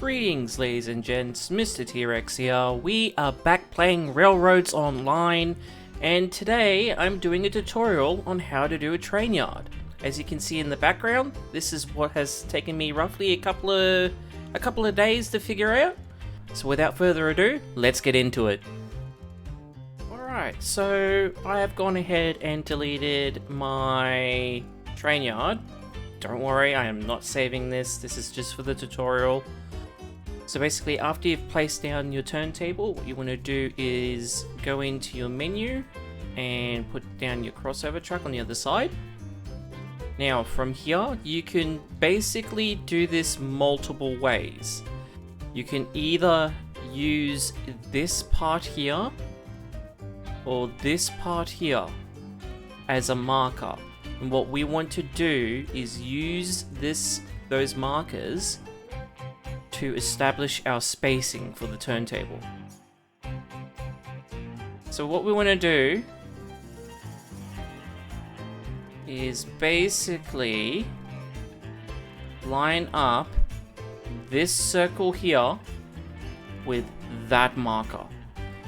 Greetings, ladies and gents, Mr. T-Rex here. We are back playing Railroads Online, and today I'm doing a tutorial on how to do a train yard. As you can see in the background, this is what has taken me roughly a couple of days to figure out. So without further ado, let's get into it. Alright, so I have gone ahead and deleted my train yard. Don't worry, I am not saving this. This is just for the tutorial. So basically, after you've placed down your turntable, what you want to do is go into your menu and put down your crossover track on the other side. Now, from here, you can basically do this multiple ways. You can either use this part here or this part here as a marker. And what we want to do is use those markers to establish our spacing for the turntable. So what we want to do is basically line up this circle here with that marker.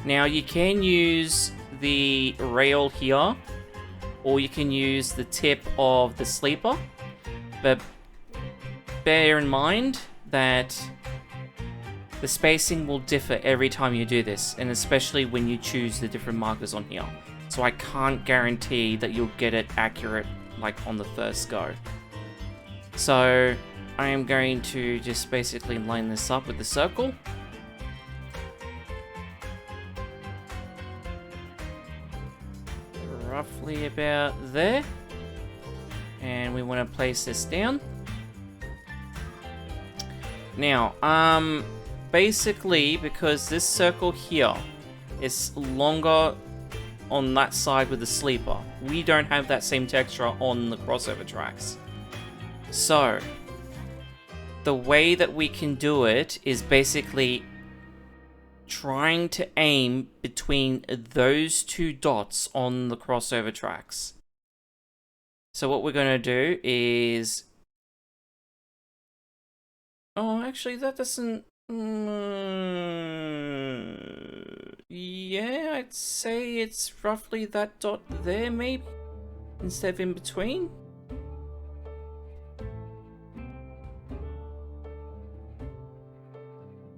Now you can use the rail here, or you can use the tip of the sleeper, but bear in mind that the spacing will differ every time you do this, and especially when you choose the different markers on here. So I can't guarantee that you'll get it accurate like on the first go. So I am going to just basically line this up with the circle. Roughly about there. And we want to place this down. Now, basically, because this circle here is longer on that side with the sleeper, we don't have that same texture on the crossover tracks. So, the way that we can do it is basically trying to aim between those two dots on the crossover tracks. So what we're going to do is... Oh, actually that doesn't... Yeah, I'd say it's roughly that dot there, maybe, instead of in between.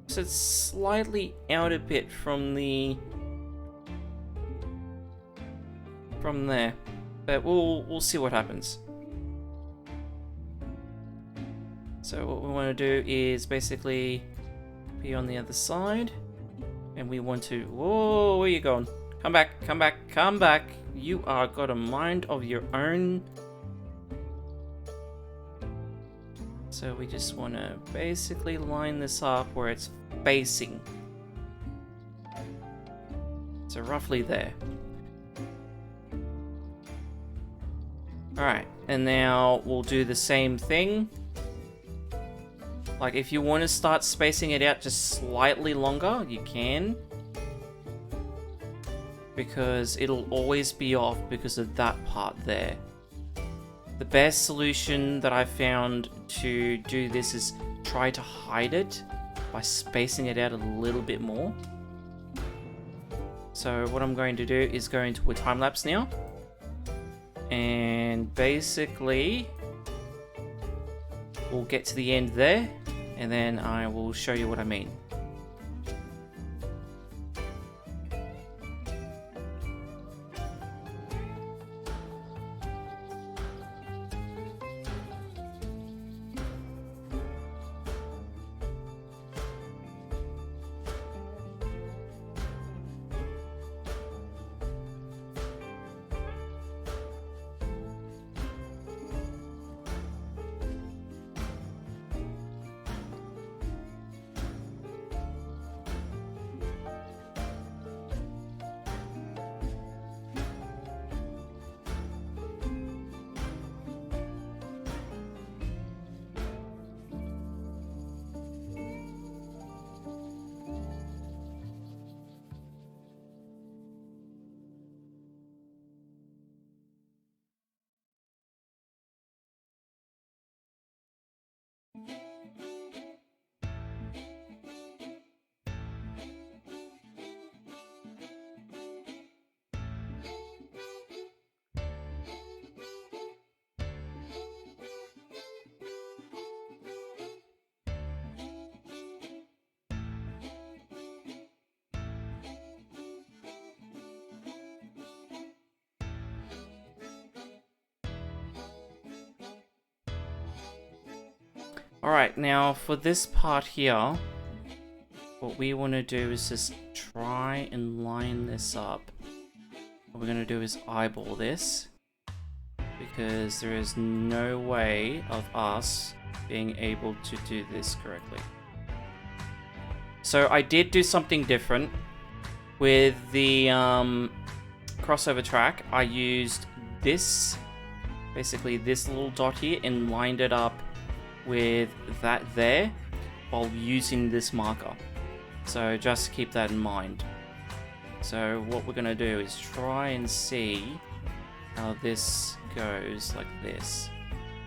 So it's slightly out a bit from there, but we'll see what happens. So what we want to do is basically be on the other side, and we want to... Whoa, where are you going? Come back, come back, come back. You are got a mind of your own. So we just want to basically line this up where it's facing. So roughly there. Alright, and now we'll do the same thing. Like, if you want to start spacing it out just slightly longer, you can. Because it'll always be off because of that part there. The best solution that I've found to do this is try to hide it by spacing it out a little bit more. So what I'm going to do is go into a time lapse now. And basically, we'll get to the end there, and then I will show you what I mean. Alright, now for this part here, what we want to do is just try and line this up. What we're going to do is eyeball this, because there is no way of us being able to do this correctly. So I did do something different. With the crossover track, I used this, basically this little dot here, and lined it up with that there while using this marker. So just keep that in mind. So what we're going to do is try and see how this goes like this.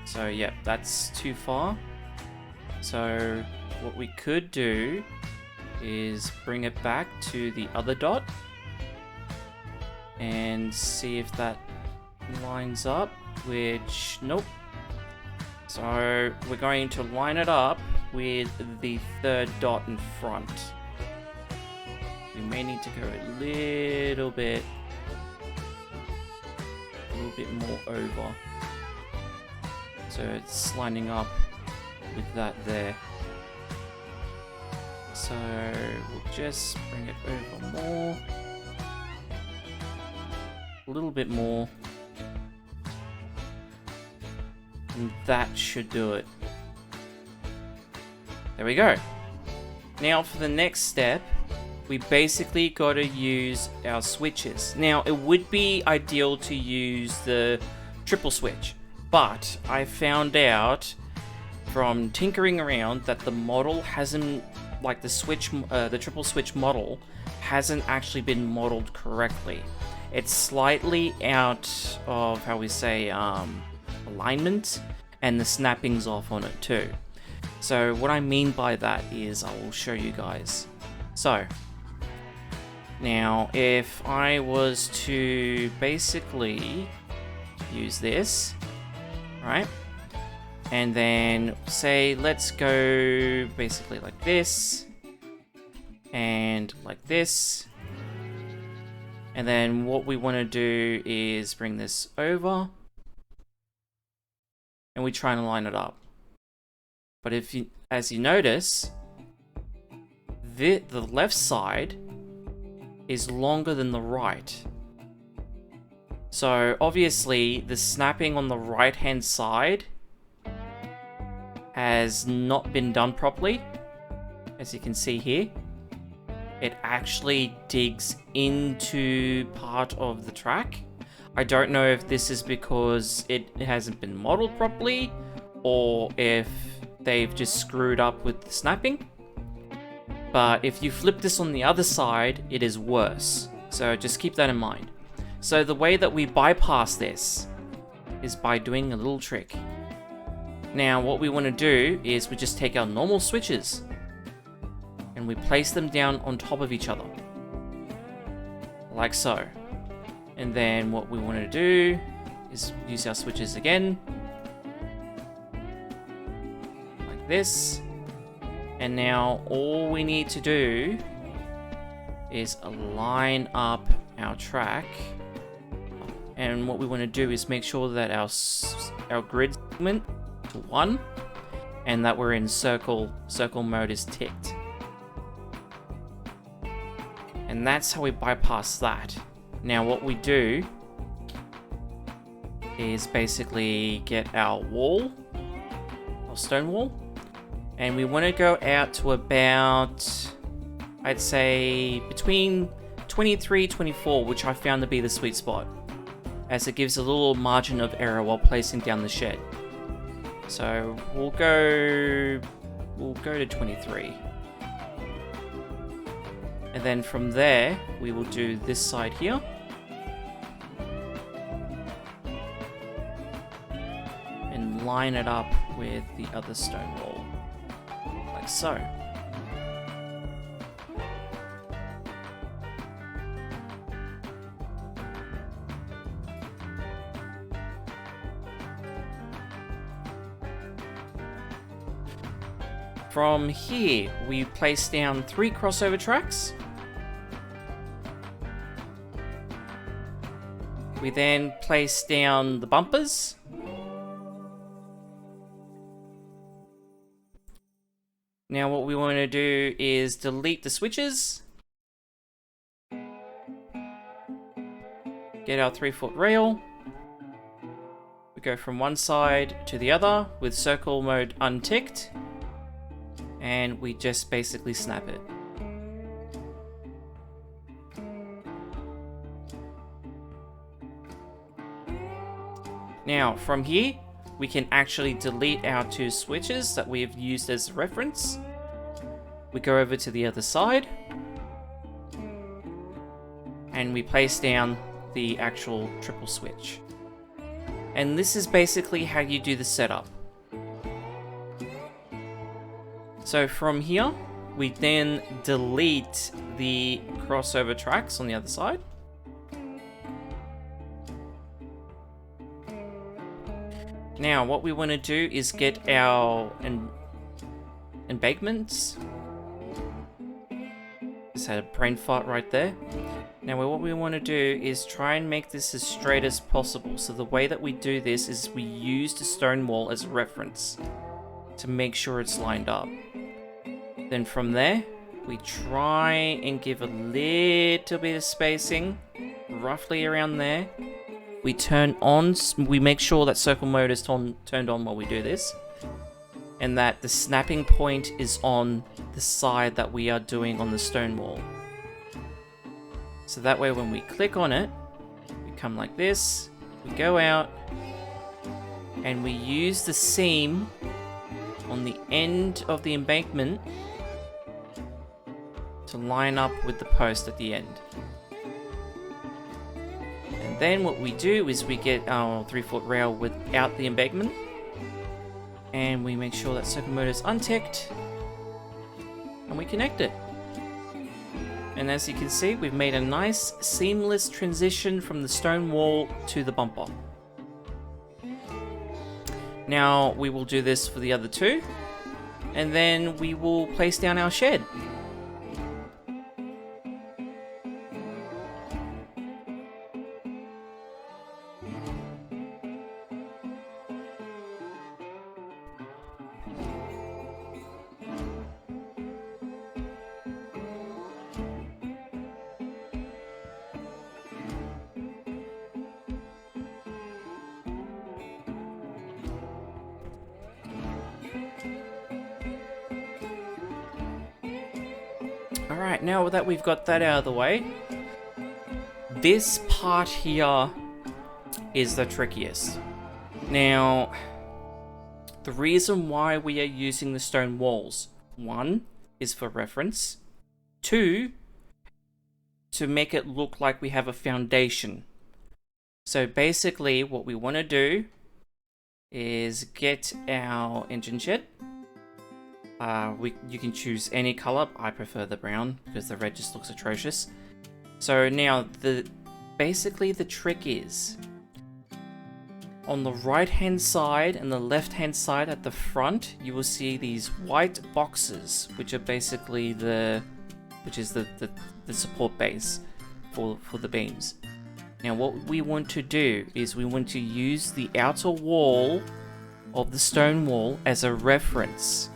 So yeah, that's too far. So what we could do is bring it back to the other dot and see if that lines up, which nope. So we're going to line it up with the third dot in front. We may need to go a little bit more over. So it's lining up with that there. So we'll just bring it over more. A little bit more. And that should do it. There we go. Now for the next step, we basically got to use our switches. Now it would be ideal to use the triple switch, but I found out from tinkering around that the model hasn't, like the triple switch model hasn't actually been modeled correctly. It's slightly out of, how we say, alignment, and the snapping's off on it too. So what I mean by that is, I will show you guys. So now if I was to basically use this, right? And then say, let's go basically like this and like this. And then what we want to do is bring this over and we try and line it up. But if you, as you notice, the left side is longer than the right. So obviously the snapping on the right hand side has not been done properly. As you can see here, it actually digs into part of the track. I don't know if this is because it hasn't been modeled properly, or if they've just screwed up with the snapping. But if you flip this on the other side, it is worse. So just keep that in mind. So the way that we bypass this is by doing a little trick. Now what we want to do is we just take our normal switches and we place them down on top of each other. Like so. And then what we want to do is use our switches again. Like this. And now all we need to do is line up our track. And what we want to do is make sure that our grid segment to 1 and that we're in circle mode is ticked. And that's how we bypass that. Now what we do is basically get our wall, our stone wall, and we want to go out to about, I'd say between 23, 24, which I found to be the sweet spot, as it gives a little margin of error while placing down the shed. So we'll go to 23. And then from there, we will do this side here. And line it up with the other stone wall. Like so. From here, we place down 3 crossover tracks. We then place down the bumpers. Now what we want to do is delete the switches. Get our 3-foot rail. We go from one side to the other with circle mode unticked. And we just basically snap it. Now from here, we can actually delete our 2 switches that we have used as reference. We go over to the other side. And we place down the actual triple switch. And this is basically how you do the setup. So from here, we then delete the crossover tracks on the other side. Now, what we want to do is get our embankments. Just had a brain fart right there. Now, what we want to do is try and make this as straight as possible. So the way that we do this is we use the stone wall as reference to make sure it's lined up. Then from there, we try and give a little bit of spacing, roughly around there. We turn on, we make sure that circle mode is turned on while we do this. And that the snapping point is on the side that we are doing on the stone wall. So that way when we click on it, we come like this, we go out, and we use the seam on the end of the embankment to line up with the post at the end. And then what we do is we get our 3-foot rail without the embankment, and we make sure that circle mode is unticked, and we connect it. And as you can see, we've made a nice seamless transition from the stone wall to the bumper. Now we will do this for the other 2, and then we will place down our shed. Alright, now that we've got that out of the way, this part here is the trickiest. Now, the reason why we are using the stone walls, 1 is for reference, 2 to make it look like we have a foundation. So basically what we want to do is get our engine shed. You can choose any color. I prefer the brown because the red just looks atrocious. So now basically the trick is on the right hand side and the left hand side at the front, you will see these white boxes, which are basically the support base for the beams. Now what we want to do is we want to use the outer wall of the stone wall as a reference.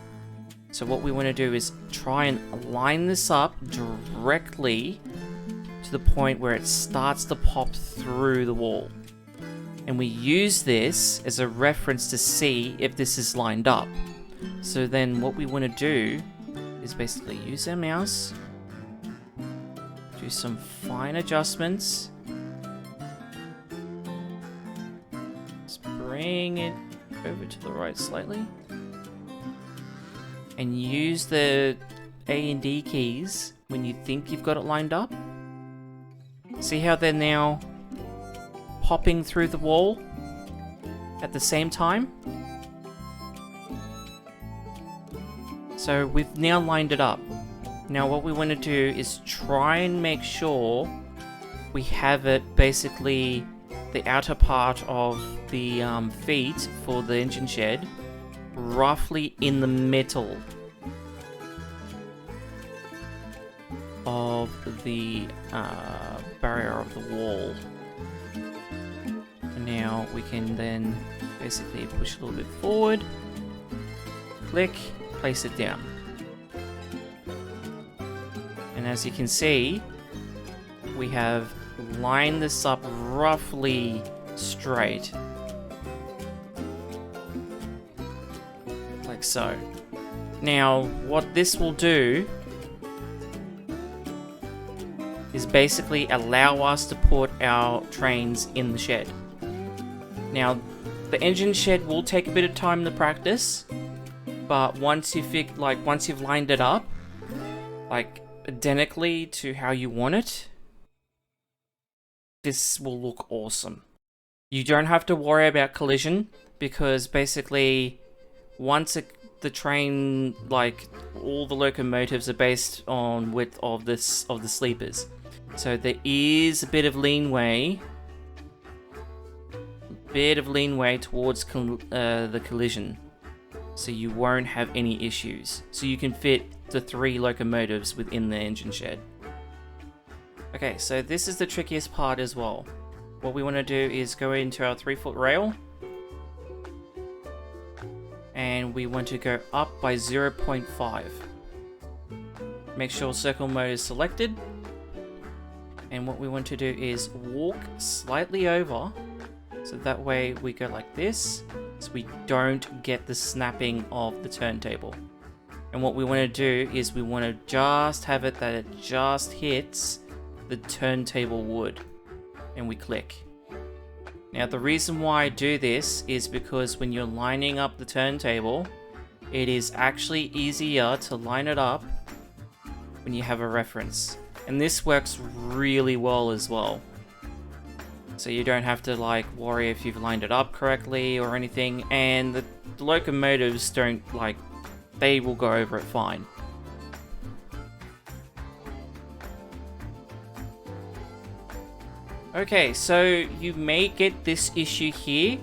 So what we want to do is try and line this up directly to the point where it starts to pop through the wall. And we use this as a reference to see if this is lined up. So then what we want to do is basically use our mouse, do some fine adjustments, just bring it over to the right slightly, and use the A and D keys when you think you've got it lined up. See how they're now popping through the wall at the same time? So we've now lined it up. Now what we want to do is try and make sure we have it basically the outer part of the feet for the engine shed roughly in the middle of the barrier of the wall. And now we can then basically push a little bit forward, click, place it down. And as you can see, we have lined this up roughly straight. Like so. Now, what this will do is basically allow us to put our trains in the shed. Now, the engine shed will take a bit of time to practice, but once you've lined it up, like identically to how you want it, this will look awesome. You don't have to worry about collision, because basically once the train, like all the locomotives are based on width of the sleepers, so there is a bit of leeway towards the collision, so you won't have any issues. So you can fit the 3 locomotives within the engine shed. Okay, so this is the trickiest part as well. What we want to do is go into our 3-foot rail, and we want to go up by 0.5. Make sure circle mode is selected, and what we want to do is walk slightly over, so that way we go like this, so we don't get the snapping of the turntable. And what we want to do is we want to just have it that it just hits the turntable wood, and we click. Now the reason why I do this is because when you're lining up the turntable, it is actually easier to line it up when you have a reference. And this works really well as well. So you don't have to like worry if you've lined it up correctly or anything, and the locomotives don't they will go over it fine. Okay, so you may get this issue here.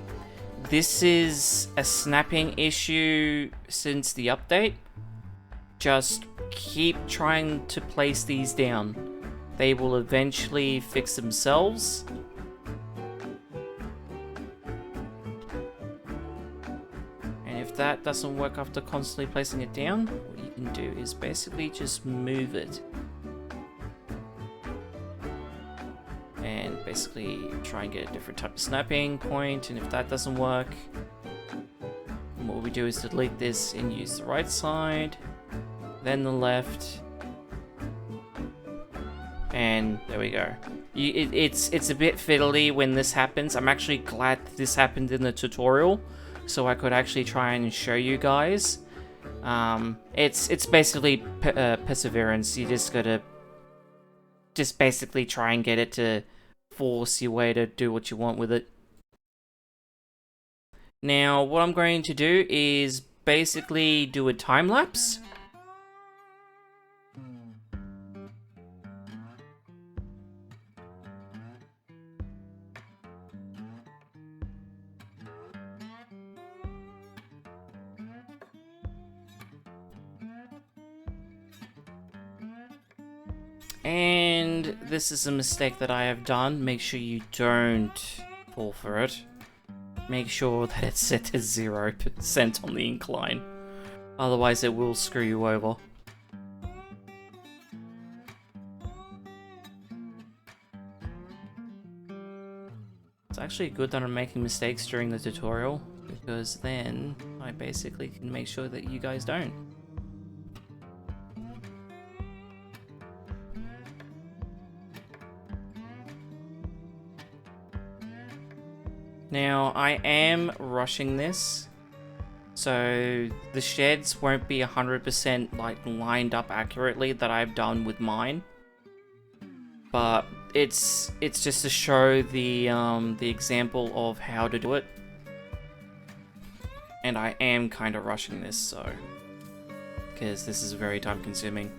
This is a snapping issue since the update. Just keep trying to place these down. They will eventually fix themselves. And if that doesn't work after constantly placing it down, what you can do is basically just move it. And basically try and get a different type of snapping point, and if that doesn't work, what we do is delete this and use the right side, then the left, and there we go. It's a bit fiddly when this happens. I'm actually glad that this happened in the tutorial, so I could actually try and show you guys. It's basically perseverance. You just gotta basically try and get it to force your way to do what you want with it. Now, what I'm going to do is basically do a time lapse. And this is a mistake that I have done. Make sure you don't fall for it. Make sure that it's set to 0% on the incline. Otherwise it will screw you over. It's actually good that I'm making mistakes during the tutorial, because then I basically can make sure that you guys don't. Now, I am rushing this, so the sheds won't be 100% lined up accurately that I've done with mine. But it's just to show the example of how to do it. And I am kind of rushing this, so because this is very time consuming.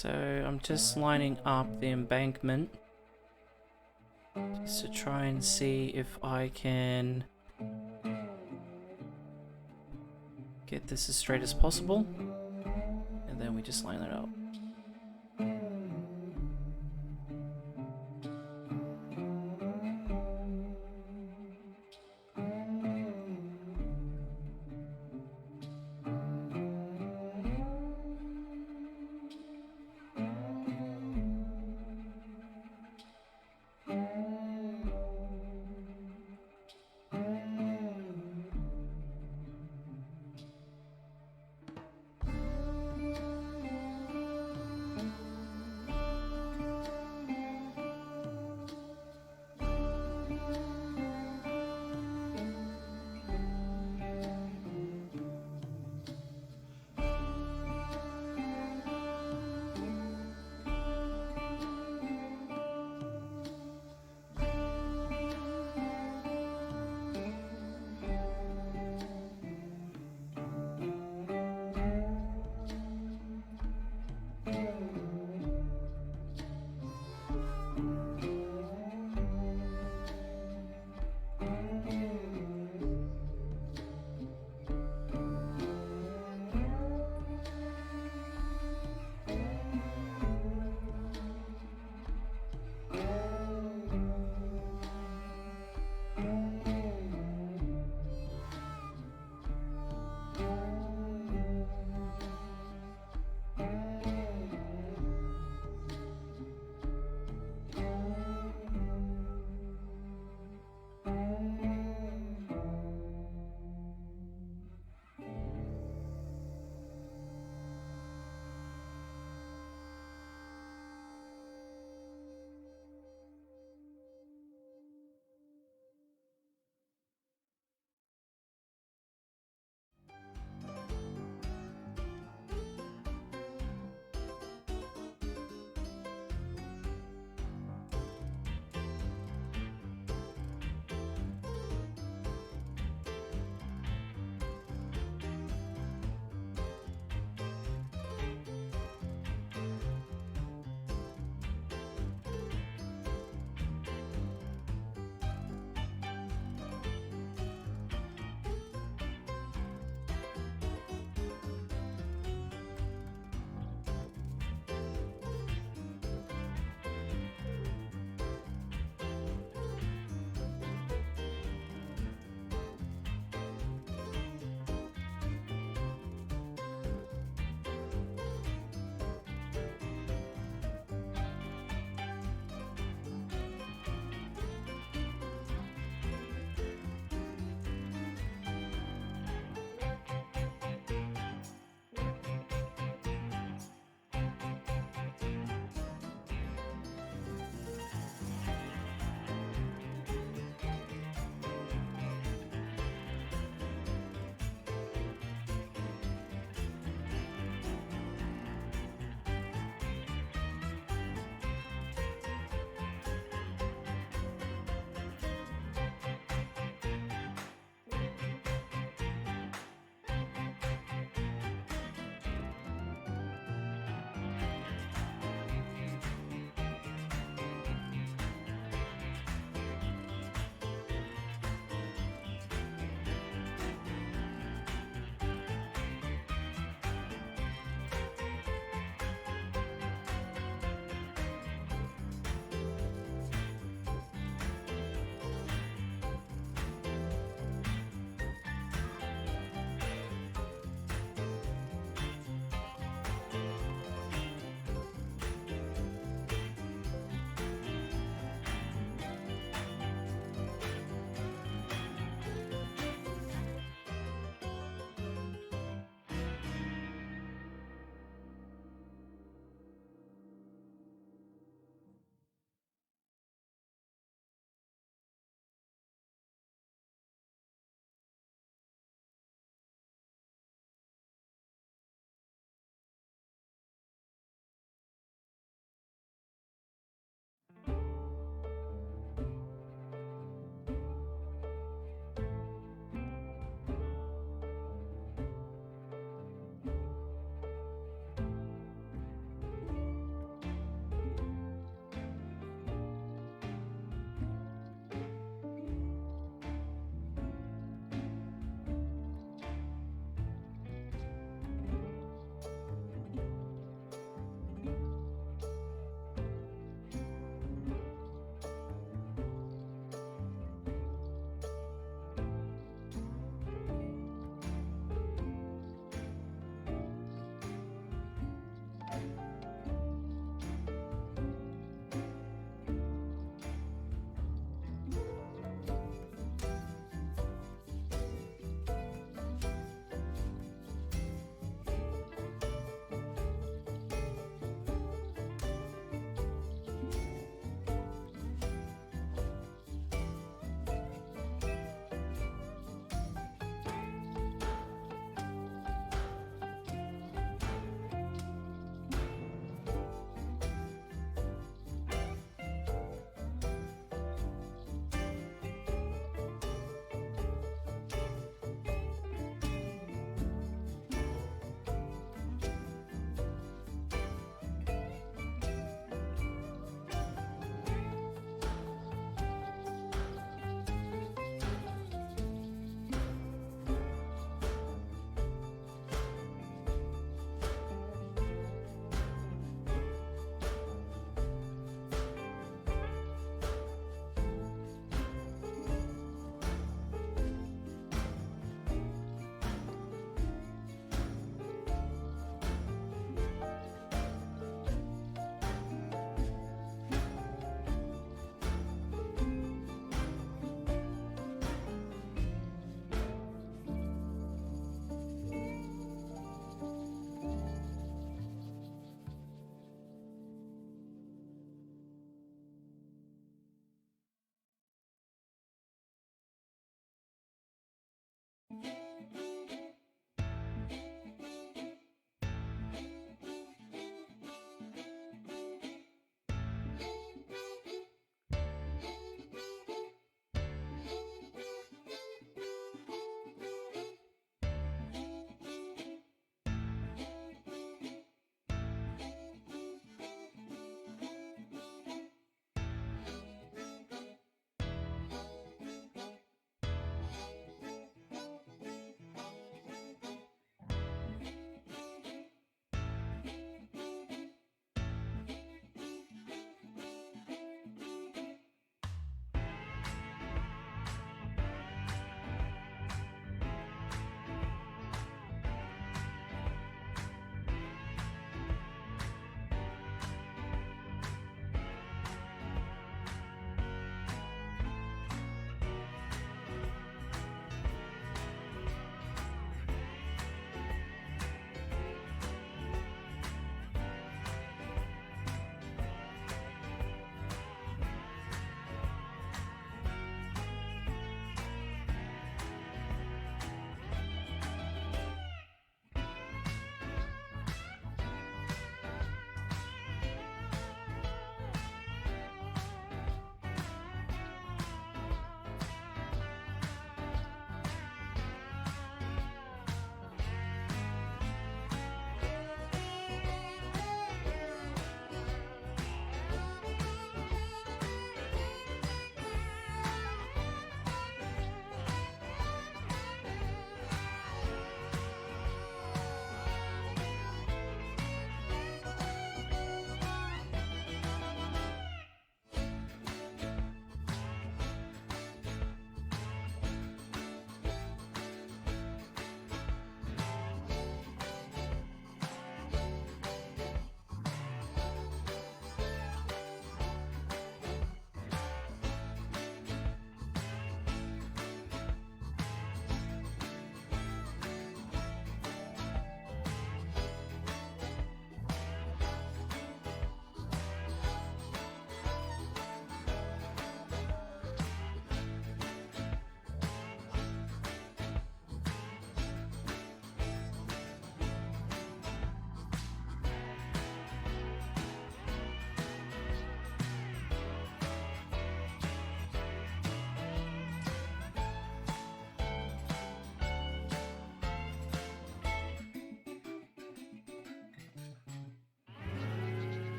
So I'm just lining up the embankment just to try and see if I can get this as straight as possible. And then we just line it up.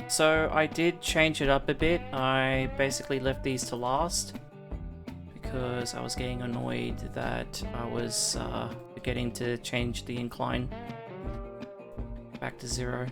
So I did change it up a bit. I basically left these to last because I was getting annoyed that I was forgetting to change the incline back to 0.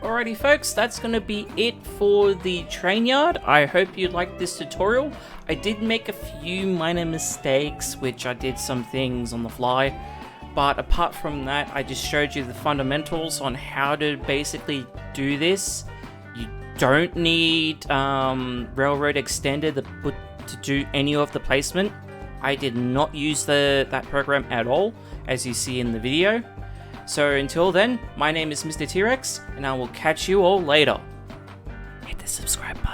Alrighty folks, that's going to be it for the train yard. I hope you liked this tutorial. I did make a few minor mistakes, which I did some things on the fly. But apart from that, I just showed you the fundamentals on how to basically do this. You don't need Railroad Extender to do any of the placement. I did not use that program at all, as you see in the video. So until then, my name is Mr. T-Rex, and I will catch you all later. Hit the subscribe button.